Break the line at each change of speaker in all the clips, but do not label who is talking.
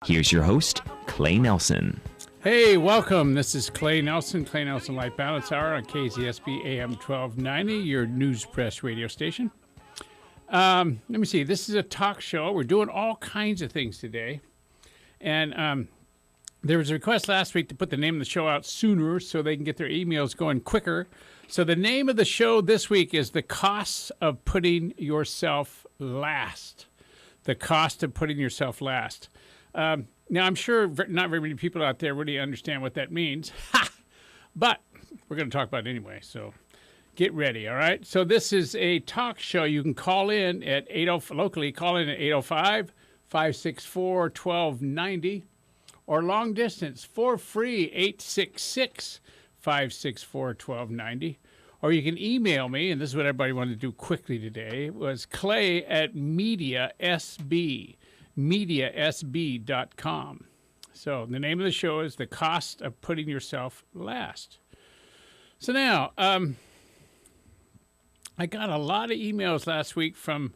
Here's your host, Clay Nelson.
Hey, welcome. This is Clay Nelson Life Balance Hour on KZSB AM 1290, your news press radio station. Let me see. This is a talk show. We're doing all kinds of things today. And there was a request last week to put the name of the show out sooner so they can get their emails going quicker. So the name of the show this week is The Cost of Putting Yourself Last. The Cost of Putting Yourself Last. Now, I'm sure not very many people out there really understand what that means, but we're going to talk about it anyway, so get ready, all right? So this is a talk show. You can call in at locally, call in at 805-564-1290, or long distance for free, 866-564-1290. Or you can email me, and this is what everybody wanted to do quickly today, was clay@mediasb.com. So the name of the show is The Cost of Putting Yourself Last. So now, I got a lot of emails last week from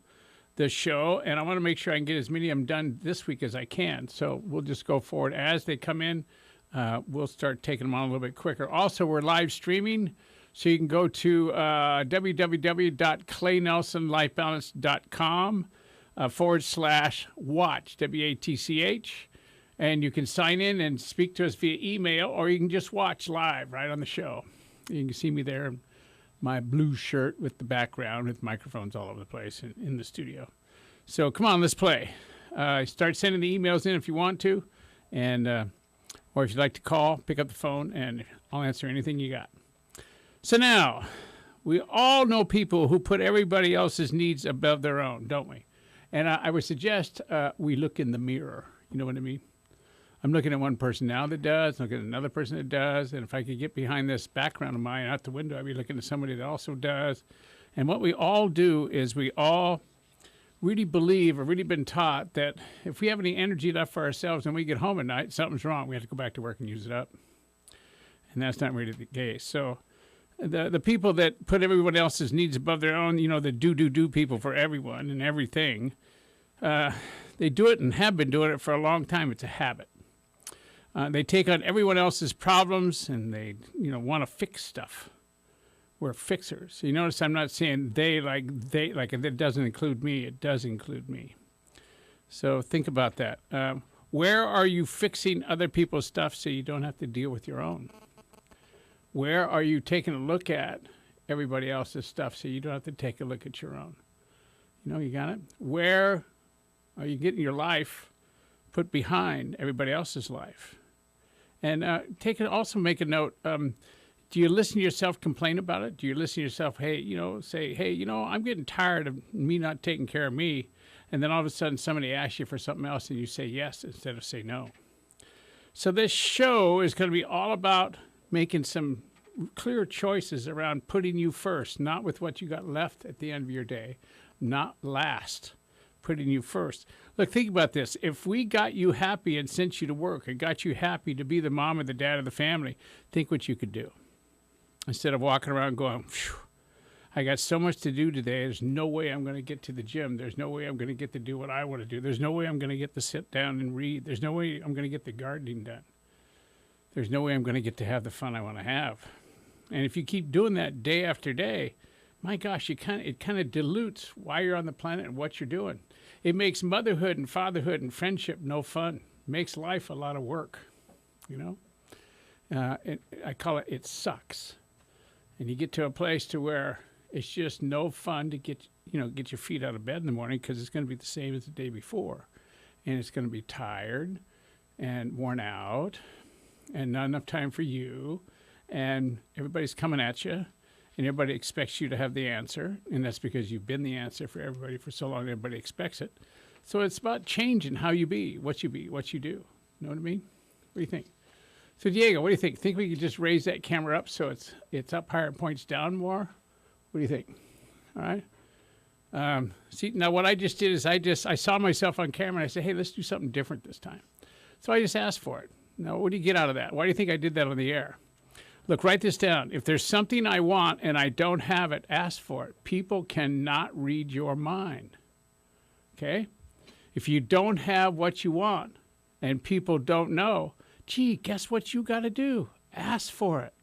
the show, and I want to make sure I can get as many of them done this week as I can. So we'll just go forward. As they come in, we'll start taking them on a little bit quicker. Also, we're live streaming, so you can go to www.claynelsonlifebalance.com /watch, WATCH, and you can sign in and speak to us via email, or you can just watch live right on the show. You can see me there in my blue shirt with the background with microphones all over the place in the studio. So come on, let's play. Start sending the emails in if you want to, and or if you'd like to call, pick up the phone, and I'll answer anything you got. So now, we all know people who put everybody else's needs above their own, don't we? And I would suggest we look in the mirror. You know what I mean? I'm looking at one person now that does, looking at another person that does, and if I could get behind this background of mine out the window, I'd be looking at somebody that also does. And what we all do is we all really believe or really been taught that if we have any energy left for ourselves and we get home at night, something's wrong. We have to go back to work and use it up. And that's not really the case. So the people that put everyone else's needs above their own, you know, the do people for everyone and everything, they do it and have been doing it for a long time. It's a habit. They take on everyone else's problems and they, want to fix stuff. We're fixers. So you notice I'm not saying they like it doesn't include me. It does include me. So think about that. Where are you fixing other people's stuff so you don't have to deal with your own? Where are you taking a look at everybody else's stuff so you don't have to take a look at your own? You got it? Where are you getting your life put behind everybody else's life? And also make a note. Do you listen to yourself complain about it? Do you listen to yourself, say, hey, I'm getting tired of me not taking care of me. And then all of a sudden somebody asks you for something else and you say yes instead of say no. So this show is going to be all about making some clear choices around putting you first, not with what you got left at the end of your day, not last, putting you first. Look, think about this. If we got you happy and sent you to work and got you happy to be the mom or the dad of the family, think what you could do. Instead of walking around going, I got so much to do today. There's no way I'm going to get to the gym. There's no way I'm going to get to do what I want to do. There's no way I'm going to get to sit down and read. There's no way I'm going to get the gardening done. There's no way I'm going to get to have the fun I want to have. And if you keep doing that day after day, my gosh, it kind of dilutes why you're on the planet and what you're doing. It makes motherhood and fatherhood and friendship no fun. It makes life a lot of work, I call it sucks. And you get to a place to where it's just no fun to get your feet out of bed in the morning because it's going to be the same as the day before. And it's going to be tired and worn out and not enough time for you. And everybody's coming at you. And everybody expects you to have the answer. And that's because you've been the answer for everybody for so long, everybody expects it. So it's about changing how you be, what you do. You know what I mean? What do you think? So Diego, what do you think? Think we could just raise that camera up so it's up higher and points down more? What do you think? All right. See, now what I just did is I saw myself on camera and I said, hey, let's do something different this time. So I just asked for it. Now, what do you get out of that? Why do you think I did that on the air? Look, write this down. If there's something I want and I don't have it, ask for it. People cannot read your mind. Okay? If you don't have what you want, and people don't know, gee, guess what you got to do? Ask for it.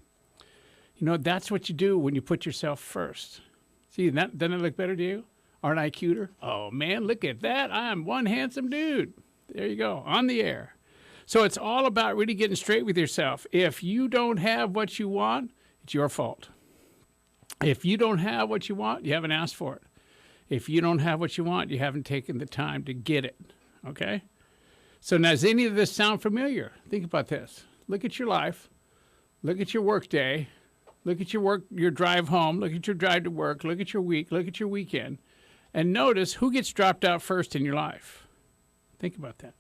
That's what you do when you put yourself first. See, doesn't it look better to you? Aren't I cuter? Oh, man, look at that. I'm one handsome dude. There you go, on the air. So it's all about really getting straight with yourself. If you don't have what you want, it's your fault. If you don't have what you want, you haven't asked for it. If you don't have what you want, you haven't taken the time to get it, okay? So now, does any of this sound familiar? Think about this. Look at your life. Look at your work day. Look at your drive home. Look at your drive to work. Look at your week. Look at your weekend. And notice who gets dropped out first in your life. Think about that.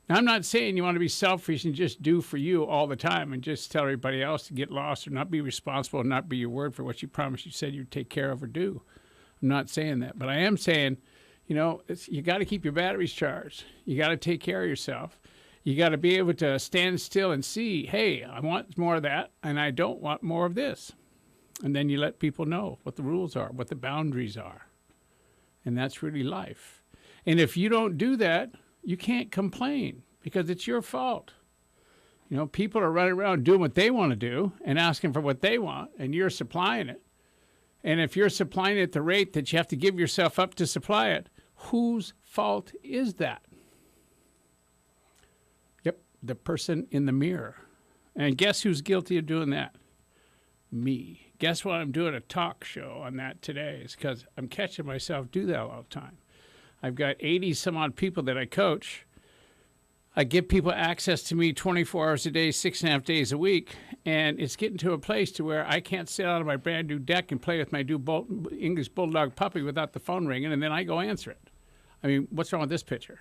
Now, I'm not saying you want to be selfish and just do for you all the time and just tell everybody else to get lost or not be responsible and not be your word for what you promised you said you'd take care of or do. I'm not saying that. But I am saying, you got to keep your batteries charged. You got to take care of yourself. You got to be able to stand still and see, hey, I want more of that and I don't want more of this. And then you let people know what the rules are, what the boundaries are. And that's really life. And if you don't do that, you can't complain because it's your fault. People are running around doing what they want to do and asking for what they want, and you're supplying it. And if you're supplying it at the rate that you have to give yourself up to supply it, whose fault is that? Yep, the person in the mirror. And guess who's guilty of doing that? Me. Guess what? I'm doing a talk show on that today is because I'm catching myself do that all the time. I've got 80 some odd people that I coach. I give people access to me 24 hours a day, 6.5 days a week, and it's getting to a place to where I can't sit out on my brand new deck and play with my new English Bulldog puppy without the phone ringing, and then I go answer it. I mean, what's wrong with this picture?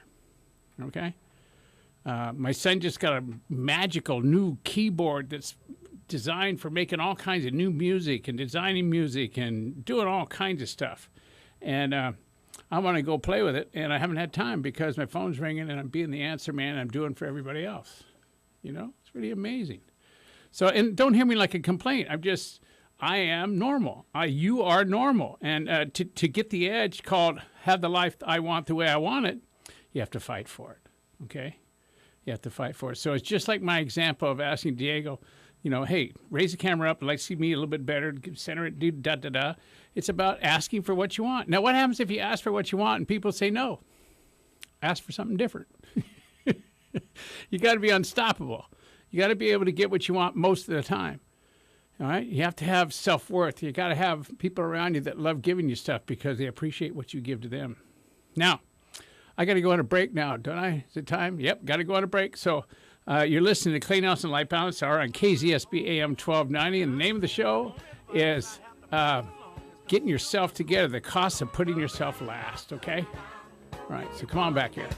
Okay? My son just got a magical new keyboard that's designed for making all kinds of new music and designing music and doing all kinds of stuff. And I want to go play with it, and I haven't had time because my phone's ringing and I'm being the answer man I'm doing for everybody else. It's really amazing. So, and don't hear me like a complaint. I am normal. You are normal. And to get the edge called have the life I want the way I want it, you have to fight for it, okay? You have to fight for it. So it's just like my example of asking Diego, hey, raise the camera up. I'd like to see me a little bit better. Center it, do da-da-da. It's about asking for what you want. Now, what happens if you ask for what you want and people say no? Ask for something different. You got to be unstoppable. You got to be able to get what you want most of the time. All right? You have to have self-worth. You got to have people around you that love giving you stuff because they appreciate what you give to them. Now, I got to go on a break now, don't I? Is it time? Yep, got to go on a break. So you're listening to Clay Nelson Life Balance Hour on KZSB AM 1290, and the name of the show is Getting Yourself Together, the cost of putting yourself last, okay? All right, so come on back here.